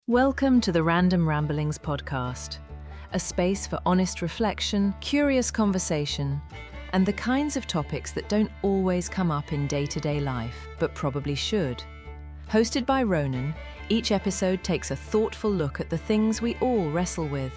Welcome to the Random Ramblings podcast, a space for honest reflection, curious conversation, and the kinds of topics that don't always come up in day-to-day life, but probably should. Hosted by Ronan, each episode takes a thoughtful look at the things we all wrestle with,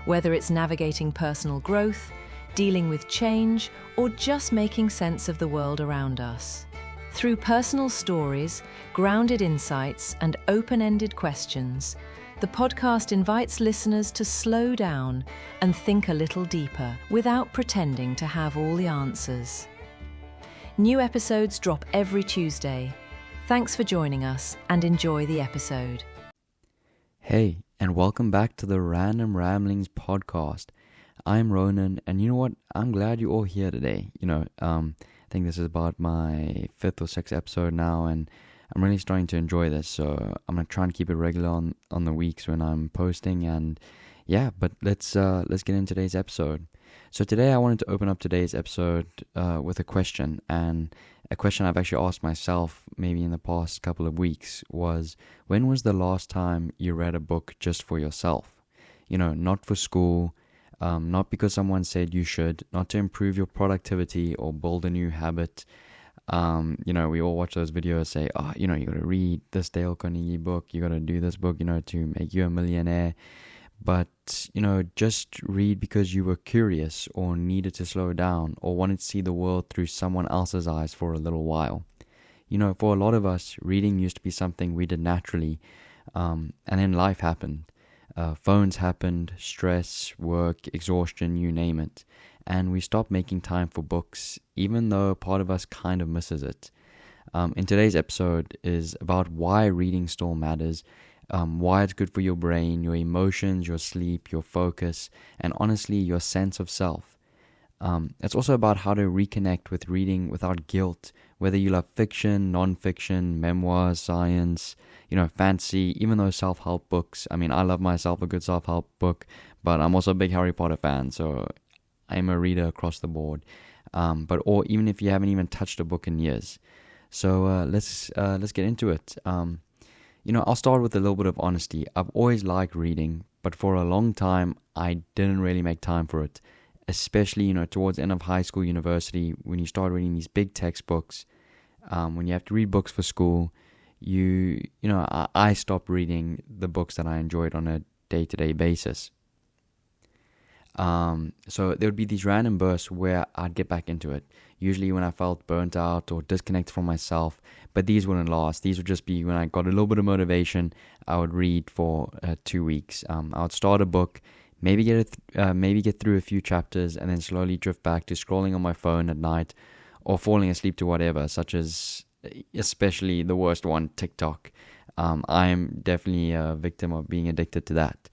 whether it's navigating personal growth, dealing with change, or just making sense of the world around us. Through personal stories, grounded insights, and open-ended questions, the podcast invites listeners to slow down and think a little deeper without pretending to have all the answers. New episodes drop every Tuesday. Thanks for joining us and enjoy the episode. Hey, and welcome back to the Random Ramblings podcast. I'm Ronan, and you know what? I'm glad you're all here today. I think this is about my 5th or 6th episode now, and I'm really starting to enjoy this, so I'm going to try and keep it regular on the weeks when I'm posting, and yeah, but let's get into today's episode. So today I wanted to open up today's episode with a question, and a question I've actually asked myself maybe in the past couple of weeks was, when was the last time you read a book just for yourself? Not for school, not because someone said you should, not to improve your productivity or build a new habit. We all watch those videos say, you got to read this Dale Carnegie book, you got to do this book, to make you a millionaire. But, just read because you were curious or needed to slow down or wanted to see the world through someone else's eyes for a little while. For a lot of us, reading used to be something we did naturally, and then life happened. Phones happened, stress, work, exhaustion, you name it. And we stopped making time for books, even though part of us kind of misses it. In today's episode is about why reading still matters, why it's good for your brain, your emotions, your sleep, your focus, and honestly, your sense of self. It's also about how to reconnect with reading without guilt, whether you love fiction, non-fiction, memoirs, science, fantasy, even those self-help books. I love myself a good self-help book, but I'm also a big Harry Potter fan, so I'm a reader across the board. Or even if you haven't even touched a book in years. So let's get into it. I'll start with a little bit of honesty. I've always liked reading, but for a long time, I didn't really make time for it. Especially, towards the end of high school, university, when you start reading these big textbooks, when you have to read books for school, I stopped reading the books that I enjoyed on a day-to-day basis. So there would be these random bursts where I'd get back into it, usually when I felt burnt out or disconnected from myself, but these wouldn't last. These would just be when I got a little bit of motivation, I would read for 2 weeks. I would start a book, maybe get through a few chapters, and then slowly drift back to scrolling on my phone at night or falling asleep to whatever, such as especially the worst one, TikTok. I am definitely a victim of being addicted to that.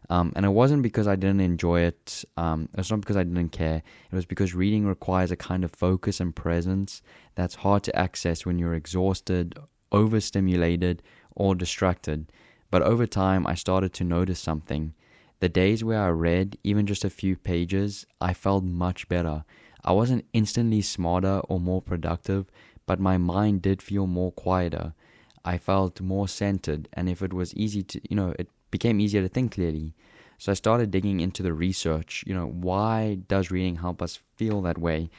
And it wasn't because I didn't enjoy it. It's not because I didn't care. It was because reading requires a kind of focus and presence that's hard to access when you're exhausted, overstimulated, or distracted. But over time, I started to notice something. The days where I read even just a few pages, I felt much better. I wasn't instantly smarter or more productive, but my mind did feel more quieter. I felt more centered, and if it was easy to, it became easier to think clearly. So I started digging into the research. Why does reading help us feel that way?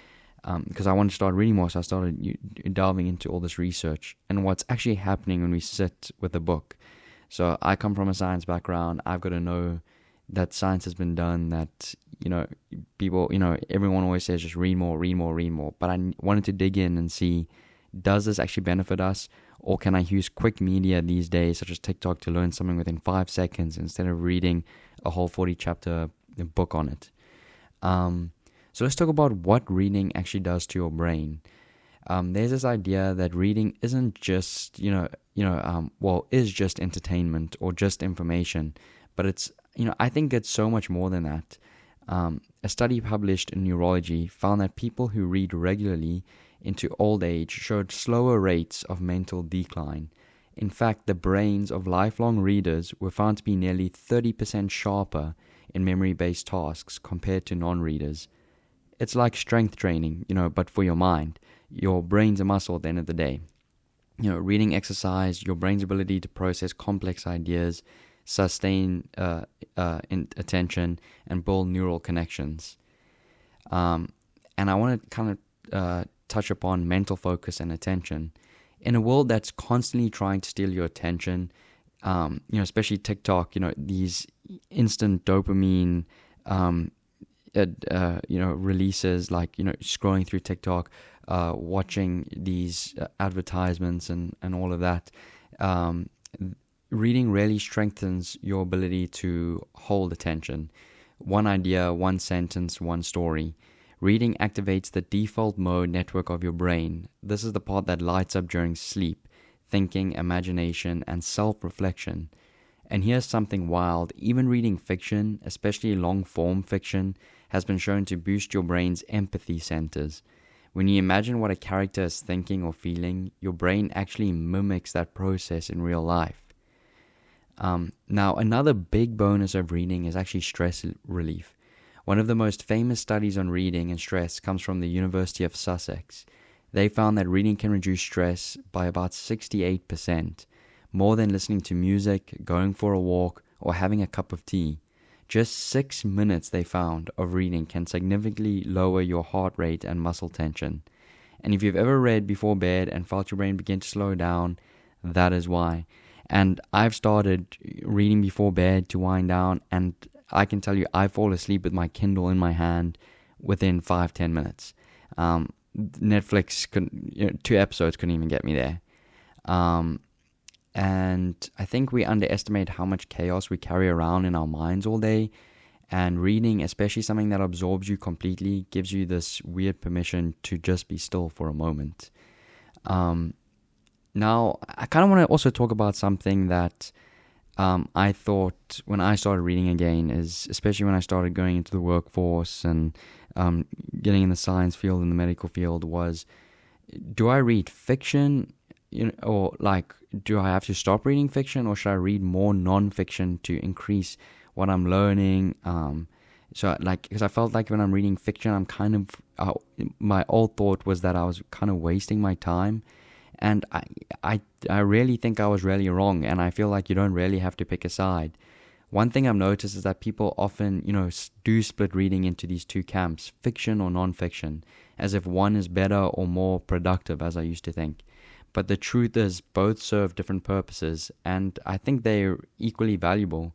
Because I wanted to start reading more, so I started delving into all this research and what's actually happening when we sit with a book. So I come from a science background. I've got to know that science has been done, that, people, everyone always says just read more. But I wanted to dig in and see, does this actually benefit us? Or can I use quick media these days, such as TikTok, to learn something within 5 seconds instead of reading a whole 40-chapter book on it? So let's talk about what reading actually does to your brain. There's this idea that reading isn't just, is just entertainment or just information, but it's, I think it's so much more than that. A study published in Neurology found that people who read regularly into old age showed slower rates of mental decline. In fact, the brains of lifelong readers were found to be nearly 30% sharper in memory-based tasks compared to non-readers. It's like strength training, but for your mind. Your brain's a muscle at the end of the day. Reading exercise, your brain's ability to process complex ideas, sustain attention, and build neural connections. And I want to kind of touch upon mental focus and attention. In a world that's constantly trying to steal your attention, especially TikTok, these instant dopamine, releases, like, scrolling through TikTok, watching these advertisements and all of that. Reading really strengthens your ability to hold attention. One idea, one sentence, one story. Reading activates the default mode network of your brain. This is the part that lights up during sleep, thinking, imagination, and self-reflection. And here's something wild. Even reading fiction, especially long-form fiction, has been shown to boost your brain's empathy centers. When you imagine what a character is thinking or feeling, your brain actually mimics that process in real life. Now, another big bonus of reading is actually stress relief. One of the most famous studies on reading and stress comes from the University of Sussex. They found that reading can reduce stress by about 68%, more than listening to music, going for a walk, or having a cup of tea. Just 6 minutes, they found, of reading can significantly lower your heart rate and muscle tension. And if you've ever read before bed and felt your brain begin to slow down, that is why. And I've started reading before bed to wind down, and I can tell you I fall asleep with my Kindle in my hand within 5-10 minutes. Netflix, 2 episodes couldn't even get me there. And I think we underestimate how much chaos we carry around in our minds all day. And reading, especially something that absorbs you completely, gives you this weird permission to just be still for a moment. Now, I kind of want to also talk about something that I thought when I started reading again, is especially when I started going into the workforce and getting in the science field and the medical field, was, do I read fiction, or like, do I have to stop reading fiction, or should I read more non-fiction to increase what I'm learning? Because I felt like when I'm reading fiction, I'm kind of, my old thought was that I was kind of wasting my time. And I really think I was really wrong, and I feel like you don't really have to pick a side. One thing I've noticed is that people often, do split reading into these two camps, fiction or non-fiction, as if one is better or more productive, as I used to think. But the truth is, both serve different purposes, and I think they're equally valuable.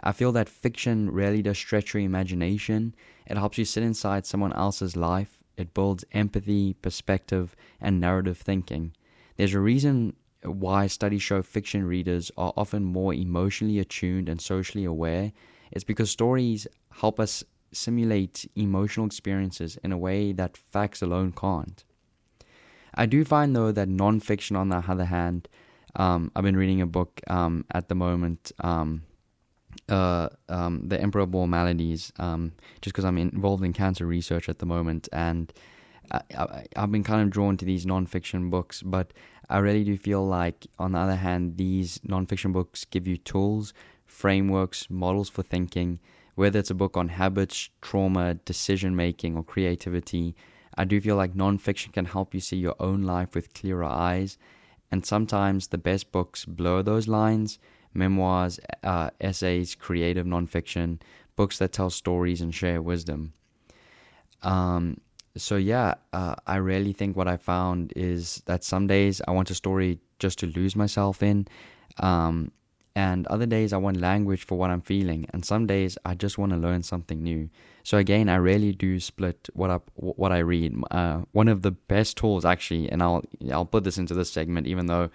I feel that fiction really does stretch your imagination. It helps you sit inside someone else's life. It builds empathy, perspective, and narrative thinking. There's a reason why studies show fiction readers are often more emotionally attuned and socially aware. It's because stories help us simulate emotional experiences in a way that facts alone can't. I do find, though, that non-fiction, on the other hand, I've been reading a book at the moment, The Improbable Maladies, just because I'm involved in cancer research at the moment, and I've been kind of drawn to these non-fiction books, but I really do feel like, on the other hand, these non-fiction books give you tools, frameworks, models for thinking. Whether it's a book on habits, trauma, decision-making, or creativity, I do feel like non-fiction can help you see your own life with clearer eyes. And sometimes the best books blur those lines: memoirs, essays, creative non-fiction, books that tell stories and share wisdom. I really think what I found is that some days I want a story just to lose myself in, and other days I want language for what I'm feeling, and some days I just want to learn something new. So again, I really do split what I read. One of the best tools, actually, and I'll put this into this segment, even though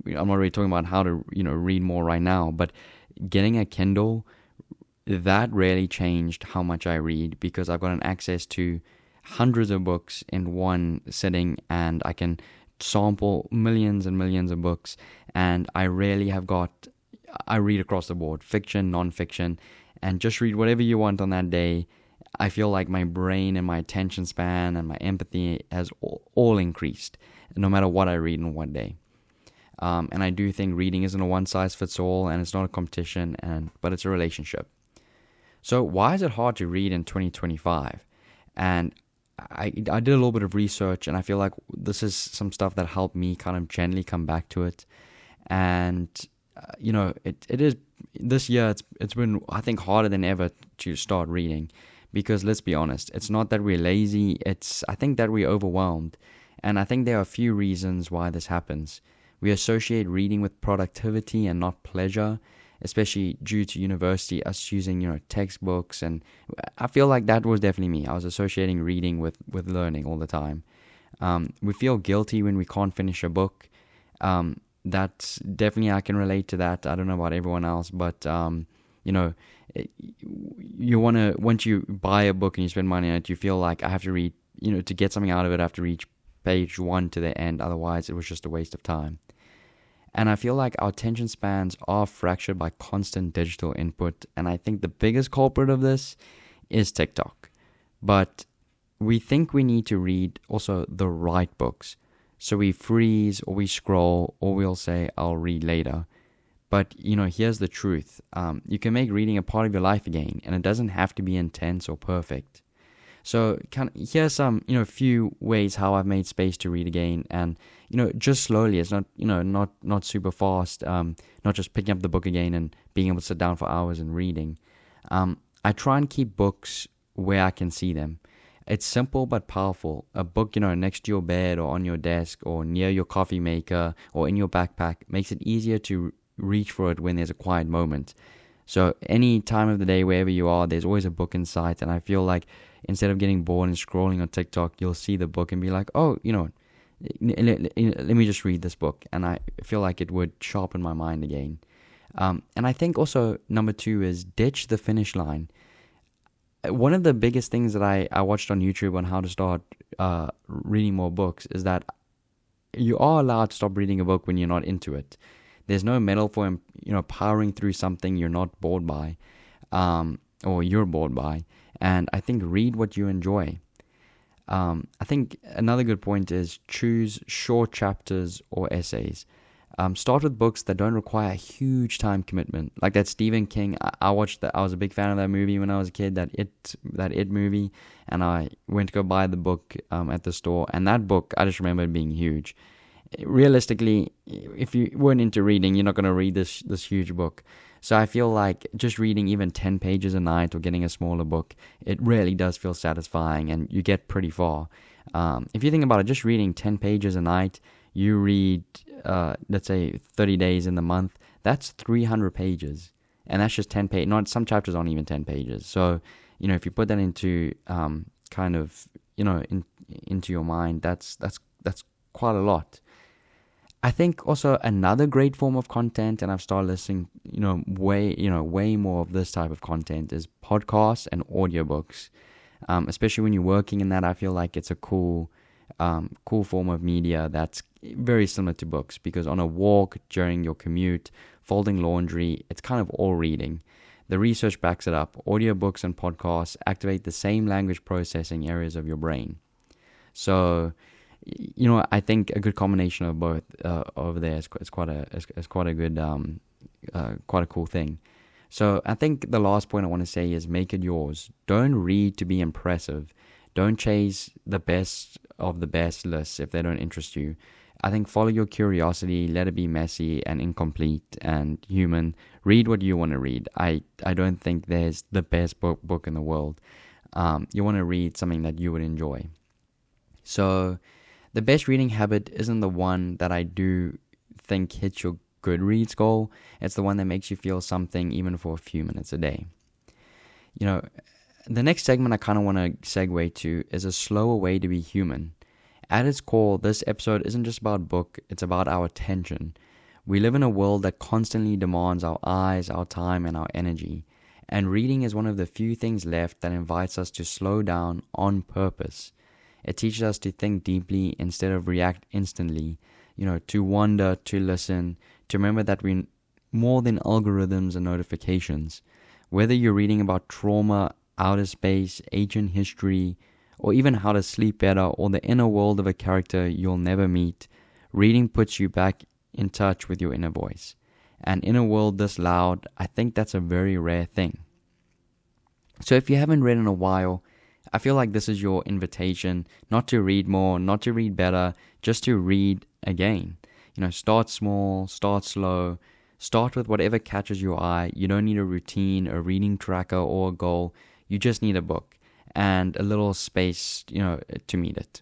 I'm not really talking about how to read more right now, but getting a Kindle, that really changed how much I read, because I've gotten access to hundreds of books in one sitting, and I can sample millions and millions of books, and I read across the board, fiction, non-fiction, and just read whatever you want on that day. I feel like my brain and my attention span and my empathy has all increased, no matter what I read in one day. And I do think reading isn't a one-size-fits-all, and it's not a competition, but it's a relationship. So why is it hard to read in 2025? And I did a little bit of research, and I feel like this is some stuff that helped me kind of gently come back to it. And it is this year it's been, I think, harder than ever to start reading, because let's be honest, it's not that we're lazy, I think that we're overwhelmed. And I think there are a few reasons why this happens. We associate reading with productivity and not pleasure, especially due to university, us using, textbooks. And I feel like that was definitely me. I was associating reading with learning all the time. We feel guilty when we can't finish a book. That's definitely, I can relate to that. I don't know about everyone else, but, you want to, once you buy a book and you spend money on it, you feel like I have to read, to get something out of it, I have to read page 1 to the end. Otherwise, it was just a waste of time. And I feel like our attention spans are fractured by constant digital input. And I think the biggest culprit of this is TikTok. But we think we need to read also the right books. So we freeze or we scroll, or we'll say, I'll read later. But, here's the truth. You can make reading a part of your life again, and it doesn't have to be intense or perfect. So here's some, few ways how I've made space to read again, and, just slowly. It's not, not super fast, not just picking up the book again and being able to sit down for hours and reading. I try and keep books where I can see them. It's simple but powerful. A book, next to your bed or on your desk or near your coffee maker or in your backpack makes it easier to reach for it when there's a quiet moment. So any time of the day, wherever you are, there's always a book in sight. And I feel like instead of getting bored and scrolling on TikTok, you'll see the book and be like, oh, let me just read this book. And I feel like it would sharpen my mind again. And I think also number 2 is ditch the finish line. One of the biggest things that I watched on YouTube on how to start reading more books is that you are allowed to stop reading a book when you're not into it. There's no medal for powering through something you're not bored by, or you're bored by. And I think read what you enjoy. I think another good point is choose short chapters or essays. Start with books that don't require a huge time commitment, like that Stephen King. I watched that. I was a big fan of that movie when I was a kid. That It movie, and I went to go buy the book at the store. And that book, I just remember it being huge. Realistically, if you weren't into reading, you're not going to read this huge book. So I feel like just reading even 10 pages a night or getting a smaller book, it really does feel satisfying, and you get pretty far. If you think about it, just reading 10 pages a night, you read, let's say 30 days in the month, that's 300 pages. And that's just 10 pages. Not, some chapters aren't even 10 pages. So, if you put that into into your mind, that's quite a lot. I think also another great form of content, and I've started listening, way more of this type of content, is podcasts and audiobooks. Especially when you're working in that, I feel like it's a cool form of media that's very similar to books, because on a walk, during your commute, folding laundry, it's kind of all reading. The research backs it up. Audiobooks and podcasts activate the same language processing areas of your brain. So, I think a good combination of both over there is quite a good, quite a cool thing. So I think the last point I want to say is make it yours. Don't read to be impressive. Don't chase the best of the best lists if they don't interest you. I think follow your curiosity, let it be messy and incomplete and human. Read what you want to read. I don't think there's the best book in the world. You want to read something that you would enjoy. So the best reading habit isn't the one that I do think hits your Goodreads goal. It's the one that makes you feel something even for a few minutes a day. The next segment I kind of want to segue to is a slower way to be human. At its core, this episode isn't just about book, it's about our attention. We live in a world that constantly demands our eyes, our time, and our energy. And reading is one of the few things left that invites us to slow down on purpose. It teaches us to think deeply instead of react instantly, to wonder, to listen, to remember that we're more than algorithms and notifications. Whether you're reading about trauma, outer space, ancient history, or even how to sleep better or the inner world of a character you'll never meet, reading puts you back in touch with your inner voice. And in a world this loud, I think that's a very rare thing. So if you haven't read in a while, I feel like this is your invitation not to read more, not to read better, just to read again. Start small, start slow, Start with whatever catches your eye. You don't need a routine, a reading tracker, or a goal. You just need a book and a little space, to meet it.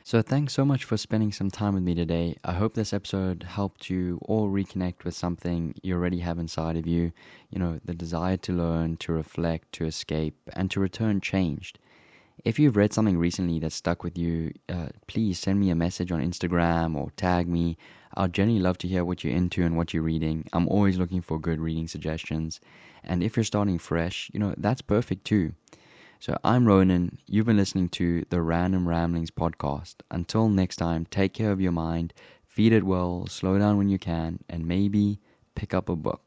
So thanks so much for spending some time with me today. I hope this episode helped you all reconnect with something you already have inside of you, the desire to learn, to reflect, to escape, and to return changed. If you've read something recently that stuck with you, please send me a message on Instagram or tag me. I'd genuinely love to hear what you're into and what you're reading. I'm always looking for good reading suggestions. And if you're starting fresh, that's perfect too. So I'm Ronan. You've been listening to the Random Ramblings podcast. Until next time, take care of your mind, feed it well, slow down when you can, and maybe pick up a book.